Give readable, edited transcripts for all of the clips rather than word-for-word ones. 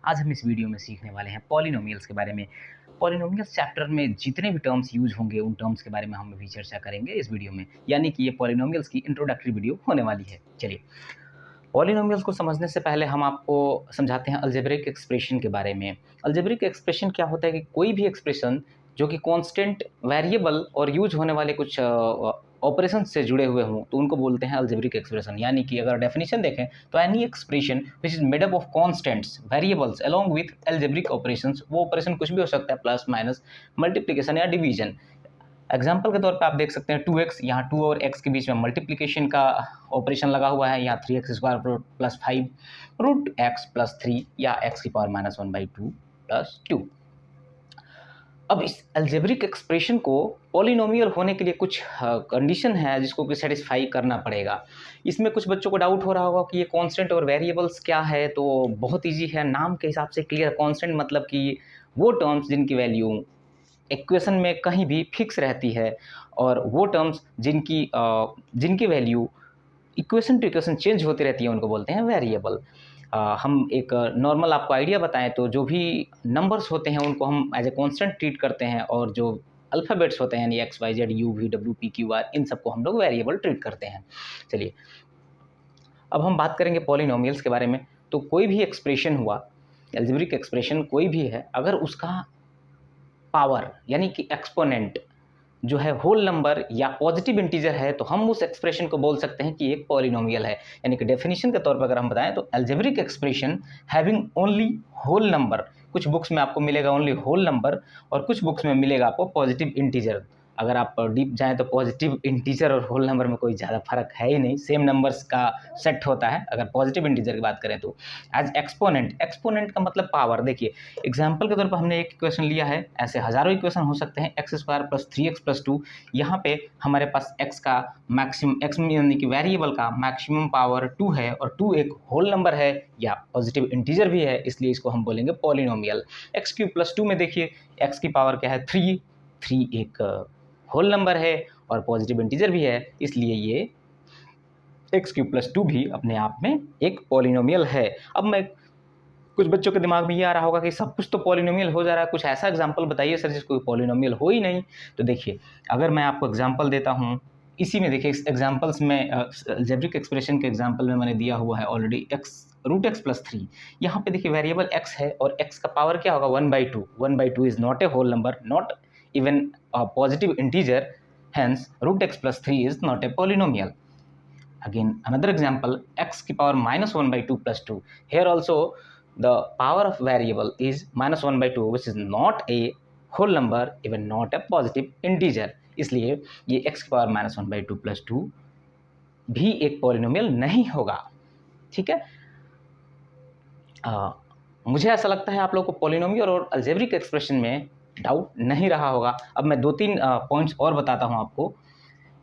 आज हम इस वीडियो में सीखने वाले हैं पॉलिनोमियल्स के बारे में। पॉलिनोमियल्स चैप्टर में जितने भी टर्म्स यूज होंगे उन टर्म्स के बारे में हम अभी चर्चा करेंगे इस वीडियो में, यानी कि ये पॉलिनोमियल्स की इंट्रोडक्टरी वीडियो होने वाली है। चलिए, पॉलिनोमियल्स को समझने से पहले हम आपको समझाते हैं अलजेब्रिक एक्सप्रेशन के बारे में। अलजेब्रिक एक्सप्रेशन क्या होता है कि कोई भी एक्सप्रेशन जो कि कांस्टेंट, वेरिएबल और यूज होने वाले कुछ ऑपरेशन से जुड़े हुए हों तो उनको बोलते हैं अलजेब्रिक एक्सप्रेशन। यानी कि अगर डेफिनेशन देखें तो any expression which is made up of constants, variables along with algebraic operations, वो ऑपरेशन कुछ भी हो सकता है, प्लस माइनस, मल्टीप्लिकेशन या डिवीजन। एग्जाम्पल के तौर पे आप देख सकते हैं 2x, यहाँ 2 और x के बीच में मल्टीप्लिकेशन का ऑपरेशन लगा हुआ है, यहाँ 3x² plus 5 root x plus 3 या x की पावर -1/2 प्लस 2। अब इस अलजेब्रिक एक्सप्रेशन को पॉलिनोमियल होने के लिए कुछ कंडीशन है जिसको कि सेटिस्फाई करना पड़ेगा। इसमें कुछ बच्चों को डाउट हो रहा होगा कि ये कांस्टेंट और वेरिएबल्स क्या है, तो बहुत इजी है, नाम के हिसाब से क्लियर। कांस्टेंट मतलब कि वो टर्म्स जिनकी वैल्यू इक्वेशन में कहीं भी फिक्स रहती है, और वो टर्म्स जिनकी value equation two equation change होती रहती है उनको बोलते हैं वेरिएबल। हम एक नॉर्मल आपको आइडिया बताएं तो जो भी नंबर्स होते हैं उनको हम एज ए कांस्टेंट ट्रीट करते हैं, और जो अल्फ़ाबेट्स होते हैं यानी X Y Z U V W P Q R, इन सबको हम लोग वेरिएबल ट्रीट करते हैं। चलिए, अब हम बात करेंगे पॉलिनोमियल्स के बारे में। तो कोई भी एक्सप्रेशन हुआ, अलजेब्रिक एक्सप्रेशन कोई भी है, अगर उसका पावर यानी कि एक्सपोनेंट जो है होल नंबर या पॉजिटिव इंटीजर है, तो हम उस एक्सप्रेशन को बोल सकते हैं कि एक पॉलिनोमियल है। यानी कि डेफिनेशन के तौर पर अगर हम बताएं तो algebraic expression having only whole number, कुछ बुक्स में आपको मिलेगा ओनली होल नंबर और कुछ बुक्स में मिलेगा आपको पॉजिटिव इंटीजर। अगर आप डीप जाएं तो पॉजिटिव इंटीजर और होल नंबर में कोई ज़्यादा फर्क है ही नहीं, सेम नंबर्स का सेट होता है अगर पॉजिटिव इंटीजर की बात करें तो। एज एक्सपोनेंट, एक्सपोनेंट का मतलब पावर। देखिए, एग्जाम्पल के तौर पर हमने एक इक्वेशन लिया है, ऐसे हज़ारों इक्वेशन हो सकते हैं। x² प्लस 3x प्लस 2, यहाँ पे हमारे पास x का मैक्सिमम, x यानी कि वेरिएबल का मैक्सिमम पावर 2 है, और 2 एक होल नंबर है या पॉजिटिव इंटीजर भी है, इसलिए इसको हम बोलेंगे पॉलिनोमियल। x³ प्लस 2 में देखिए x की पावर क्या है 3, 3 एक होल नंबर है और पॉजिटिव इंटीजर भी है, इसलिए ये x³ प्लस 2 भी अपने आप में एक पॉलिनोमियल है। अब मैं कुछ बच्चों के दिमाग में ये आ रहा होगा कि सब कुछ तो पॉलिनोमियल हो जा रहा है, कुछ ऐसा एग्जाम्पल बताइए सर जिसको पॉलिनोमियल हो ही नहीं। तो देखिए, अगर मैं आपको एग्जाम्पल देता हूँ, इसी में देखिए, इस एग्जाम्पल्स में अलजेब्रिक एक्सप्रेशन के एग्जाम्पल में मैंने दिया हुआ है ऑलरेडी √x प्लस 3। यहाँ पे देखिए वेरिएबल x है और x का पावर क्या होगा 1/2। 1/2 is not a whole number, not even a positive integer, hence √x plus 3 is not a polynomial. Again, another example, x की power -1/2 plus 2. Here also the power of variable is -1/2, which is not a whole number, even not a positive integer. इसलिए ये x की power -1/2 plus 2 भी एक polynomial नहीं होगा। ठीक है, मुझे ऐसा लगता है आप लोगों को पॉलिनोमियल और अलजेब्रिक एक्सप्रेशन में डाउट नहीं रहा होगा। अब मैं 2-3 पॉइंट्स और बताता हूं आपको।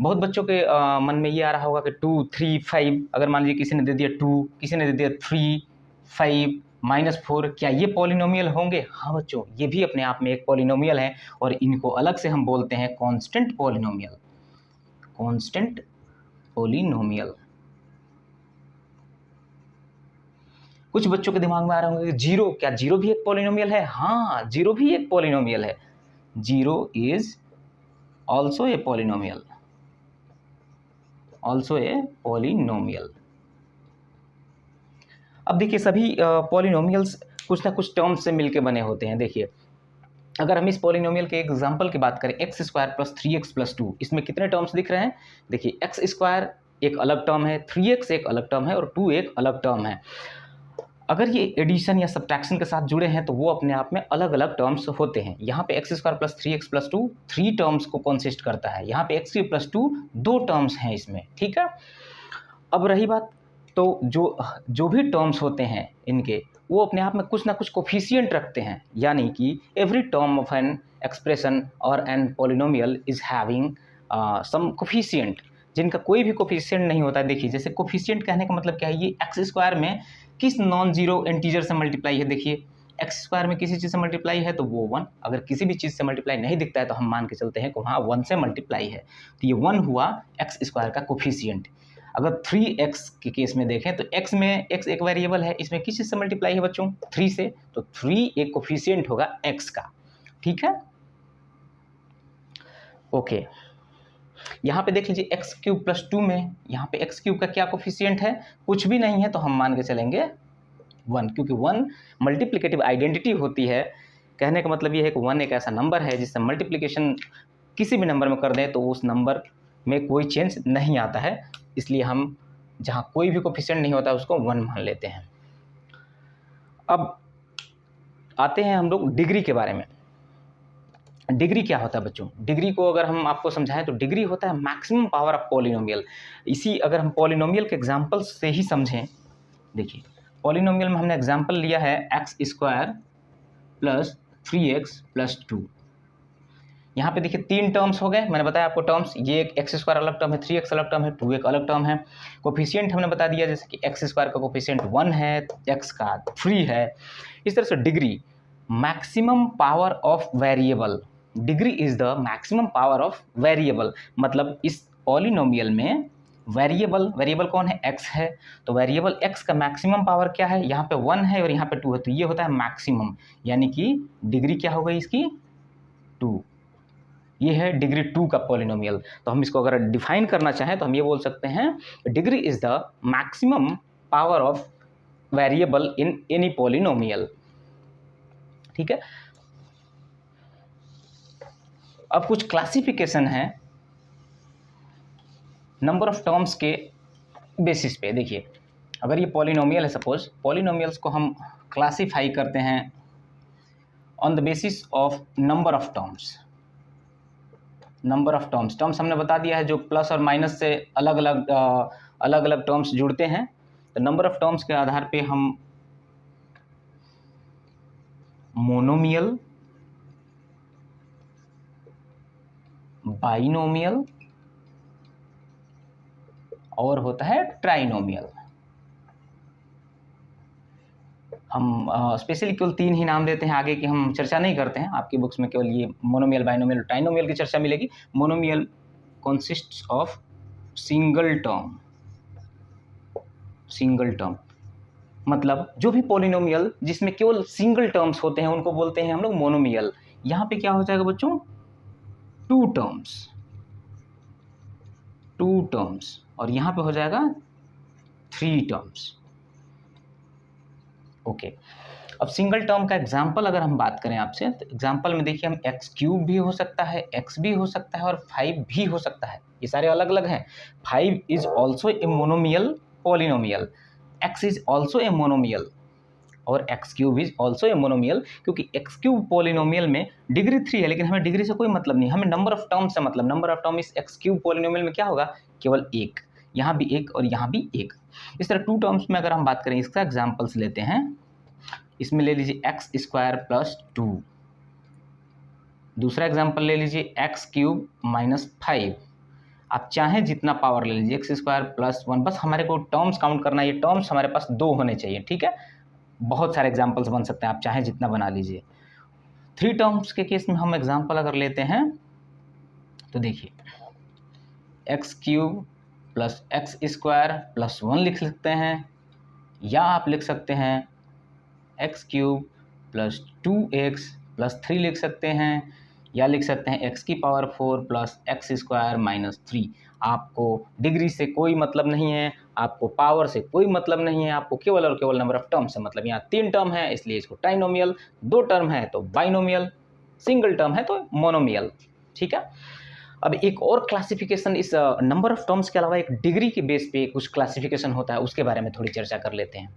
बहुत बच्चों के मन में ये आ रहा होगा कि 2, 3, 5, अगर मान लीजिए किसी ने दे दिया 2, किसी ने दे दिया 3, 5, -4, क्या ये पॉलिनोमियल होंगे? हाँ बच्चों, ये भी अपने आप में एक पॉलिनोमियल है, और इनको अलग से हम बोलते हैं कांस्टेंट पॉलिनोमियल। Constant polynomial. कुछ बच्चों के दिमाग में आ रहा होगा कि जीरो, क्या जीरो भी एक पॉलिनोमियल है? हाँ, जीरो भी एक पॉलिनोमियल है। Zero is also a polynomial, also a polynomial. अब देखिए, सभी पॉलिनोमियल्स कुछ ना कुछ टर्म्स से मिलके बने होते हैं। देखिए, अगर हम इस पॉलिनोमियल के एग्जांपल की बात करें, x² प्लस 3x प्लस 2, इसमें कितने टर्म्स दिख रहे हैं? देखिए, x² एक अलग टर्म है, 3x एक अलग टर्म है और 2 एक अलग टर्म है। अगर ये एडिशन या सब्ट्रैक्शन के साथ जुड़े हैं तो वो अपने आप में अलग अलग टर्म्स होते हैं। यहाँ पे x² plus 3x plus 2 3 terms को कंसिस्ट करता है, यहाँ पे x³ प्लस 2 2 टर्म्स हैं इसमें। ठीक है, अब रही बात, तो जो भी टर्म्स होते हैं इनके, वो अपने आप में कुछ ना कुछ कोफिशिएंट रखते हैं, यानी कि every term of an expression और an polynomial is having some coefficient, जिनका कोई भी कोफिशिएंट नहीं होता है। देखिए, जैसे कोफिशिएंट कहने का मतलब क्या है, ये x² में किस नॉन जीरो इंटीजर से मल्टीप्लाई है। देखिए, x² में किसी चीज़ से मल्टीप्लाई है तो वो 1, अगर किसी भी चीज़ से मल्टीप्लाई नहीं दिखता है तो हम मान के चलते हैं कि वहाँ 1 से मल्टीप्लाई है, तो ये 1 हुआ x² का कोफिशिएंट। अगर 3x के केस में देखें तो x में x एक वेरिएबल है, इसमें किस चीज़ से मल्टीप्लाई है बच्चों? 3 से, तो 3 एक कोफिशिएंट होगा x का, ठीक है। ओके, यहाँ पे देख लीजिए एक्स क्यूब प्लस 2 में यहाँ पे एक्स क्यूब का क्या कोफिशिएंट है? कुछ भी नहीं है, तो हम मान के चलेंगे 1, क्योंकि 1 मल्टीप्लिकेटिव आइडेंटिटी होती है। कहने का मतलब ये है कि 1 एक ऐसा नंबर है जिससे मल्टीप्लिकेशन किसी भी नंबर में कर दें तो उस नंबर में कोई चेंज नहीं आता है, इसलिए हम जहाँ कोई भी कोफिशिएंट नहीं होता उसको 1 मान लेते हैं। अब आते हैं हम लोग डिग्री के बारे में। डिग्री क्या होता है बच्चों? डिग्री को अगर हम आपको समझाएं तो डिग्री होता है मैक्सिमम पावर ऑफ पॉलिनोमियल। इसी अगर हम पॉलिनोमियल के एग्जांपल से ही समझें, देखिए पॉलिनोमियल में हमने एग्जांपल लिया है x square plus 3x plus 2। यहाँ पे देखिए 3 टर्म्स हो गए, मैंने बताया आपको टर्म्स, ये एक एक्स स्क्वायर अलग टर्म है, 3x अलग टर्म है, 2 एक अलग टर्म है। कोफिशिएंट हमने बता दिया, जैसे कि एक्स स्क्वायर का कोफिशिएंट 1 है, x का 3 है। इस तरह से degree maximum power of variable, degree is the maximum power of variable, मतलब इस पॉलिनोमियल में वेरिएबल कौन है? x है, तो वेरिएबल x का मैक्सिमम पावर क्या है? यहाँ पे 1 है और यहाँ पे 2 है, तो ये होता है मैक्सिमम, यानी कि डिग्री क्या हो गई इसकी? 2। ये है डिग्री 2 का पॉलिनोमियल। तो हम इसको अगर डिफाइन करना चाहें तो हम ये बोल सकते हैं degree is the maximum power of variable in any polynomial, ठीक है। अब कुछ क्लासिफिकेशन है नंबर ऑफ टर्म्स के बेसिस पे। देखिए अगर ये पॉलिनोमियल है, सपोज पॉलिनोमियल्स को हम क्लासिफाई करते हैं on the basis of number of terms. Number of terms हमने बता दिया है, जो प्लस और माइनस से अलग अलग टर्म्स जुड़ते हैं, तो नंबर ऑफ टर्म्स के आधार पे हम मोनोमियल, बाइनोमियल और होता है ट्राइनोमियल। हम स्पेशली केवल 3 ही नाम देते हैं, आगे की हम चर्चा नहीं करते हैं। आपकी बुक्स में केवल ये मोनोमियल, बाइनोमियल, ट्राइनोमियल की चर्चा मिलेगी। Monomial consists of single term, मतलब जो भी पॉलिनोमियल जिसमें केवल सिंगल टर्म्स होते हैं उनको बोलते हैं हम लोग मोनोमियल। यहाँ पे क्या हो जाएगा बच्चों? 2 टर्म्स और यहाँ पे हो जाएगा 3 टर्म्स। ओके, अब सिंगल टर्म का एग्जाम्पल अगर हम बात करें आपसे, तो एग्जाम्पल में देखिए हम एक्स क्यूब भी हो सकता है, एक्स भी हो सकता है और 5 भी हो सकता है। ये सारे अलग अलग हैं। 5 is also a monomial polynomial, X is also a monomial और X cube is also a monomial, क्योंकि एक्स क्यूब पॉलिनोमियल में डिग्री 3 है, लेकिन हमें डिग्री से कोई मतलब नहीं, हमें नंबर ऑफ टर्म से मतलब। नंबर ऑफ टर्म इस एक्स क्यूब पॉलिनोमियल में क्या होगा? केवल 1, यहाँ भी 1 और यहाँ भी 1। इस तरह 2 टर्म्स में अगर हम बात करें, इसका एग्जाम्पल्स लेते हैं। इसमें ले लीजिए एक्स स्क्वायर प्लस 2, दूसरा एग्जाम्पल ले लीजिए एक्स क्यूब माइनस 5। आप चाहें जितना पावर ले लीजिए, एक्स स्क्वायर प्लस 1, बस हमारे को टर्म्स काउंट करना है। ये टर्म्स हमारे पास 2 होने चाहिए, ठीक है। बहुत सारे एग्जाम्पल्स बन सकते हैं, आप चाहें जितना बना लीजिए। 3 टर्म्स के केस में हम एग्जाम्पल अगर लेते हैं तो देखिए x cube plus x square plus 1 लिख सकते हैं, या आप लिख सकते हैं x cube plus 2x plus 3 लिख सकते हैं, या लिख सकते हैं एक्स की power 4 plus x square minus 3। आपको डिग्री से कोई मतलब नहीं है, आपको पावर से कोई मतलब नहीं है, आपको केवल और केवल नंबर ऑफ टर्म से मतलब। यहाँ 3 टर्म है इसलिए इसको ट्राइनोमियल, 2 टर्म है तो बाइनोमियल, सिंगल टर्म है तो मोनोमियल, ठीक है। अब एक और क्लासिफिकेशन इस नंबर ऑफ टर्म्स के अलावा एक डिग्री के बेस पे कुछ क्लासिफिकेशन होता है, उसके बारे में थोड़ी चर्चा कर लेते हैं।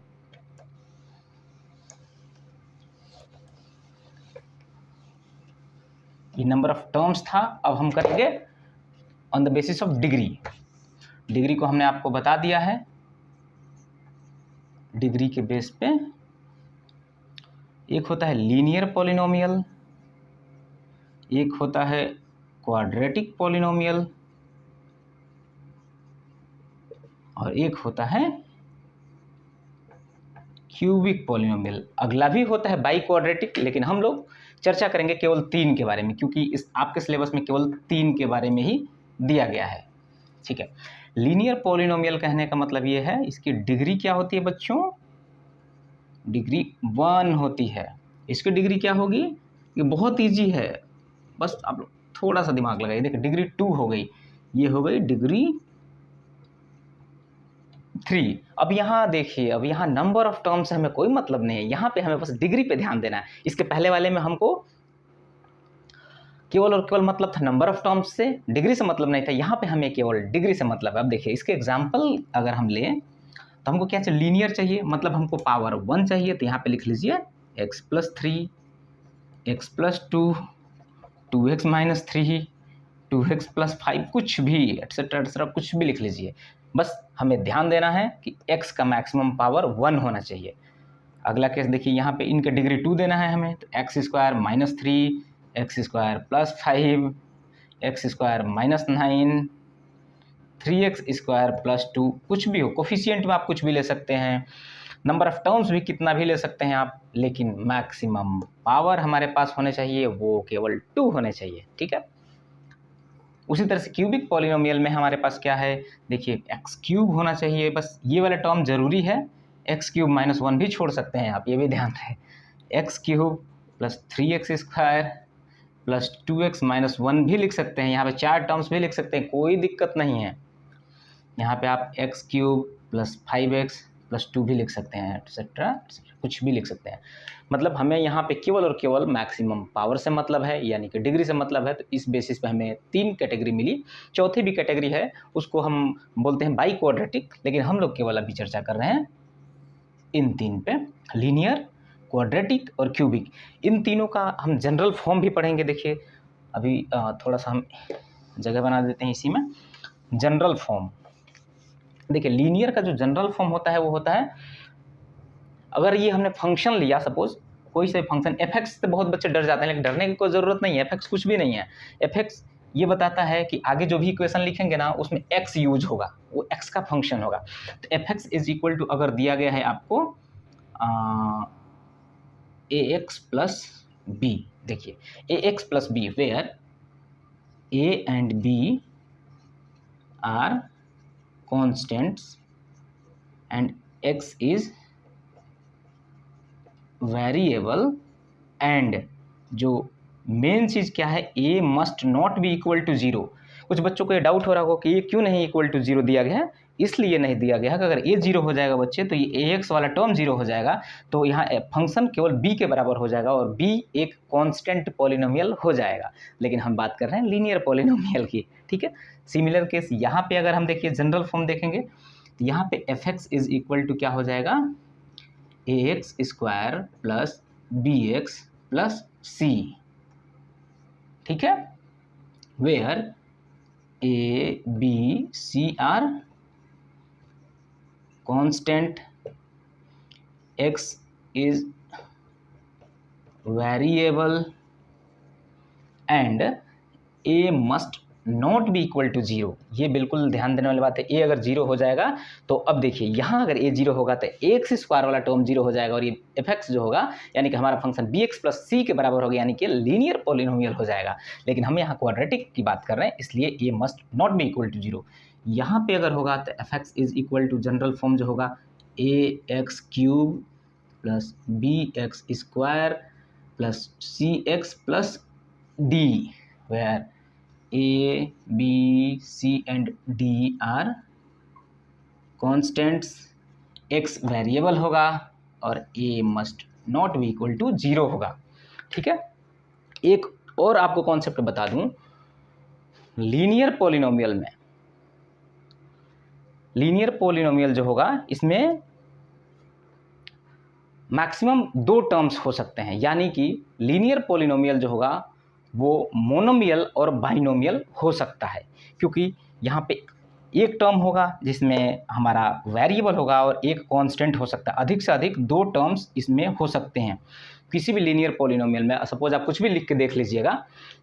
ये नंबर ऑफ टर्म्स था, अब हम करेंगे on the basis of degree. Degree को हमने आपको बता दिया है, डिग्री के बेस पे एक होता है लीनियर पॉलिनोमियल, एक होता है क्वाड्रेटिक पॉलिनोमियल और एक होता है क्यूबिक पॉलिनोमियल। अगला भी होता है बाई क्वाड्रेटिक, लेकिन हम लोग चर्चा करेंगे केवल 3 के बारे में, क्योंकि इस आपके सिलेबस में केवल 3 के बारे में ही दिया गया है, ठीक है। लीनियर पॉलिनोमियल कहने का मतलब ये है इसकी डिग्री क्या होती है बच्चों, डिग्री 1 होती है। इसकी डिग्री क्या होगी, ये बहुत ईजी है, बस आप लोग थोड़ा सा दिमाग लगाइए। देखिए डिग्री 2 हो गई, ये हो गई डिग्री 3। अब यहाँ देखिए, अब यहाँ नंबर ऑफ टर्म्स से हमें कोई मतलब नहीं है, यहाँ पे हमें बस डिग्री पे ध्यान देना है। इसके पहले वाले में हमको केवल और केवल मतलब था नंबर ऑफ टर्म्स से, डिग्री से मतलब नहीं था। यहाँ पे हमें केवल डिग्री से मतलब है। अब देखिए इसके एग्जाम्पल अगर हम लें तो हमको क्या चाहिए, लीनियर चाहिए, मतलब हमको पावर 1 चाहिए। तो यहाँ पे लिख लीजिए x+3, x+2, 2x-3, 2x+5, कुछ भी एटसेट्रा एटसेट्रा कुछ भी लिख लीजिए। बस हमें ध्यान देना है कि x का मैक्सिमम पावर 1 होना चाहिए। अगला केस देखिए, यहाँ पे इनका डिग्री 2 देना है हमें, तो x² - 3, x² + 5, x² - 9, 3x² + 2, कुछ भी हो, कोफिशिएंट में आप कुछ भी ले सकते हैं, नंबर ऑफ टर्म्स भी कितना भी ले सकते हैं आप, लेकिन मैक्सिमम पावर हमारे पास होने चाहिए वो केवल 2 होने चाहिए। ठीक है। उसी तरह से क्यूबिक पॉलिनोमियल में हमारे पास क्या है, देखिए x³ होना चाहिए, बस ये वाला टर्म जरूरी है। x³ - 1 भी छोड़ सकते हैं आप, ये भी ध्यान रखें। x³ + 3x² + 2x - 1 भी लिख सकते हैं, यहाँ पे 4 टर्म्स भी लिख सकते हैं, कोई दिक्कत नहीं है। यहाँ पे आप x³ + 5x + 2 भी लिख सकते हैं, एटसेट्रा कुछ भी लिख सकते हैं। मतलब हमें यहाँ पे केवल और केवल मैक्सिमम पावर से मतलब है, यानी कि डिग्री से मतलब है। तो इस बेसिस पे हमें 3 कैटेगरी मिली। चौथी भी कैटेगरी है, उसको हम बोलते हैं बाई क्वाड्रेटिक, लेकिन हम लोग केवल अभी चर्चा कर रहे हैं इन 3 पे, लीनियर, क्वाड्रेटिक और क्यूबिक। इन तीनों का हम जनरल फॉर्म भी पढ़ेंगे। देखिए अभी थोड़ा सा हम जगह बना देते हैं इसी में। जनरल फॉर्म देखिए, लीनियर का जो जनरल फॉर्म होता है वो होता है, अगर ये हमने फंक्शन लिया, सपोज कोई से फंक्शन f(x) से बहुत बच्चे डर जाते हैं, लेकिन डरने की कोई ज़रूरत नहीं है। f(x) कुछ भी नहीं है। f(x) ये बताता है कि आगे जो भी इक्वेशन लिखेंगे ना उसमें x यूज होगा, वो x का फंक्शन होगा। तो f(x) = अगर दिया गया है आपको ax + b, देखिए ax + b where a and b are constants and x is variable, and जो मेन चीज़ क्या है, a must not be equal to 0। कुछ बच्चों को ये डाउट हो रहा होगा कि ये क्यों नहीं इक्वल टू 0 दिया गया है। इसलिए नहीं दिया गया है कि अगर a 0 हो जाएगा बच्चे तो ये ax वाला टर्म 0 हो जाएगा, तो यहाँ फंक्शन केवल b के बराबर हो जाएगा और b एक कांस्टेंट पॉलिनोमियल हो जाएगा। लेकिन हम बात कर रहे हैं लीनियर पॉलिनोमियल की। ठीक है। सिमिलर केस यहाँ पे अगर हम देखिए जनरल फॉर्म देखेंगे तो यहाँ पे f(x) = क्या हो जाएगा, ax² + bx + c। ठीक है। Where a b c are constant, x is variable and a must not be equal to 0। ये बिल्कुल ध्यान देने वाली बात है। a अगर 0 हो जाएगा तो अब देखिए यहाँ अगर a 0 होगा तो ax² वाला टर्म 0 हो जाएगा और ये f(x) जो होगा यानी कि हमारा फंक्शन bx + c के बराबर होगा, यानी कि लीनियर पॉलिनोमियल हो जाएगा। लेकिन हम यहाँ क्वाड्रेटिक की बात कर रहे हैं, इसलिए a must not be equal to 0। यहाँ पे अगर होगा तो f(x) जनरल फॉर्म जो होगा ax³ + bx² + cx + d, वेयर a, b, c and d are constants, x variable होगा और a must not be equal to 0 होगा। ठीक है। एक और आपको कॉन्सेप्ट बता दूं, लीनियर पॉलिनोमियल जो होगा इसमें मैक्सिमम 2 टर्म्स हो सकते हैं, यानी कि लीनियर पॉलिनोमियल जो होगा वो मोनोमियल और बाइनोमियल हो सकता है, क्योंकि यहाँ पे एक टर्म होगा जिसमें हमारा वेरिएबल होगा और एक कांस्टेंट हो सकता है। अधिक से अधिक 2 टर्म्स इसमें हो सकते हैं किसी भी लीनियर पॉलिनोमियल में। सपोज आप कुछ भी लिख के देख लीजिएगा,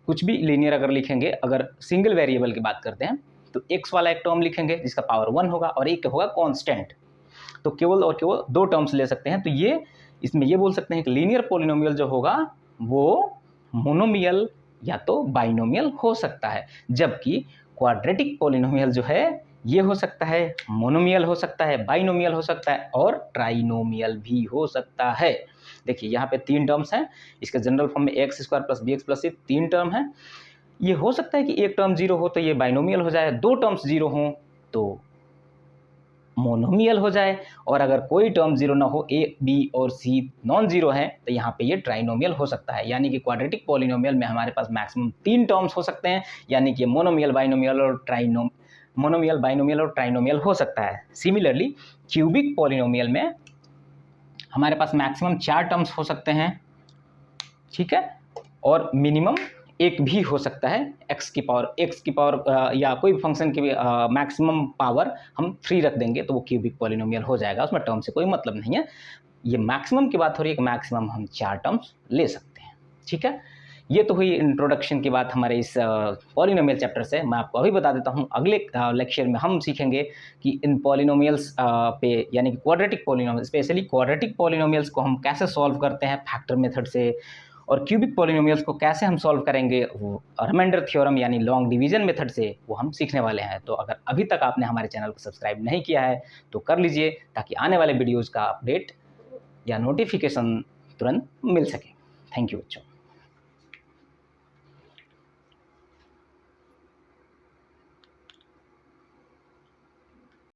कुछ भी लीनियर अगर लिखेंगे, अगर सिंगल वेरिएबल की बात करते हैं तो x वाला एक टर्म लिखेंगे जिसका पावर 1 होगा और एक होगा कांस्टेंट, तो केवल और केवल 2 टर्म्स ले सकते हैं। तो ये इसमें ये बोल सकते हैं कि लीनियर पॉलिनोमियल जो होगा वो मोनोमियल या तो बाइनोमियल हो सकता है, जबकि क्वाड्रेटिक पॉलिनोमियल जो है ये हो सकता है, मोनोमियल हो सकता है, बाइनोमियल हो सकता है और ट्राइनोमियल भी हो सकता है। देखिए यहाँ पे 3 टर्म्स हैं, इसके जनरल फॉर्म में x² + bx + c 3 टर्म है। ये हो सकता है कि एक टर्म 0 हो तो ये बाइनोमियल हो जाए, 2 टर्म्स 0 हों तो मोनोमियल हो जाए, और अगर कोई टर्म 0 ना हो, ए, बी और सी नॉन जीरो है, तो यहाँ पे ये ट्राइनोमियल हो सकता है। यानी कि क्वाड्रेटिक पॉलिनोमियल में हमारे पास मैक्सिमम 3 टर्म्स हो सकते हैं, यानी कि मोनोमियल, बाइनोमियल और ट्राइनोमियल हो सकता है। सिमिलरली क्यूबिक पॉलिनोमियल में हमारे पास मैक्सिमम 4 टर्म्स हो सकते हैं, ठीक है, और मिनिमम एक भी हो सकता है, x की पावर या कोई फंक्शन की मैक्सिमम पावर हम 3 रख देंगे तो वो क्यूबिक पॉलिनोमियल हो जाएगा, उसमें टर्म से कोई मतलब नहीं है। ये मैक्सिमम की बात हो रही है कि मैक्सिमम हम 4 टर्म्स ले सकते हैं, ठीक है। ये तो हुई इंट्रोडक्शन की बात हमारे इस पॉलिनोमियल चैप्टर से। मैं आपको अभी बता देता हूँ, अगले लेक्चर में हम सीखेंगे कि इन पॉलिनोमियल्स पे, यानी कि quadratic polynomial, specially quadratic polynomials को हम कैसे सॉल्व करते हैं फैक्टर मेथड से, और क्यूबिक पॉलिनोमियल्स को कैसे हम सॉल्व करेंगे वो रिमाइंडर थ्योरम यानी लॉन्ग डिवीजन मेथड से, वो हम सीखने वाले हैं। तो अगर अभी तक आपने हमारे चैनल को सब्सक्राइब नहीं किया है तो कर लीजिए, ताकि आने वाले वीडियोज़ का अपडेट या नोटिफिकेशन तुरंत मिल सके। थैंक यू बच्चों।